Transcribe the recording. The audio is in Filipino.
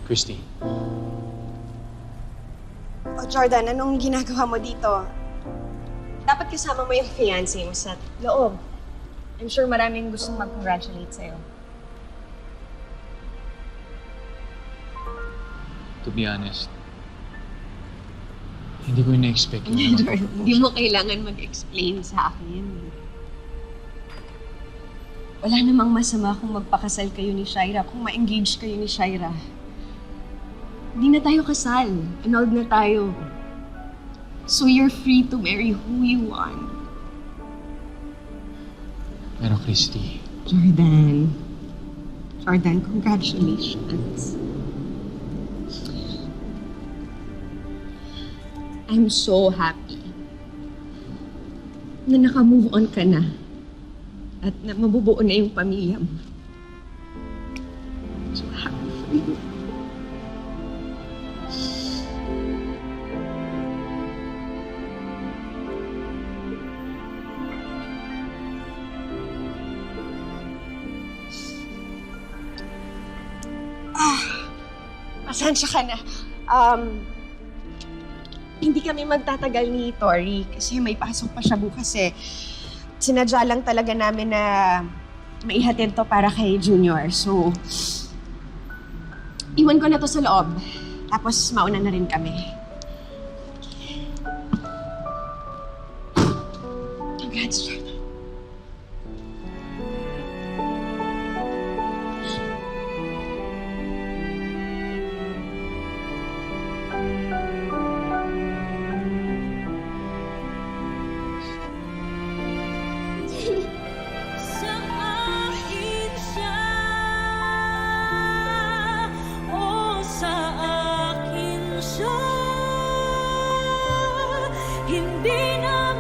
Christy. O Jordan, anong ginagawa mo dito? Dapat kasama mo yung fiancé mo sa loob. I'm sure maraming gustong mag-congratulate sa'yo. To be honest, hindi ko ina-expect yun. Jordan, hindi mo kailangan mag-explain sa akin. Wala namang masama kung magpakasal kayo ni Shaira, kung ma-engage kayo ni Shaira. Hindi na tayo kasal. Annulled na tayo. So you're free to marry who you want. Pero Christy, Jordan. Jordan, congratulations. I'm so happy na naka-move on ka na at na mabubuo na yung pamilya mo. So happy for you. Pasensya ka na. Hindi kami magtatagal ni Tori kasi may pasok pa siya bukas eh. Sinadya lang talaga namin na maihatid to para kay Junior. So, iwan ko na to sa loob. Tapos mauna na rin kami. Congrats, Jordan. Sa akin siya, o sa akin siya, hindi na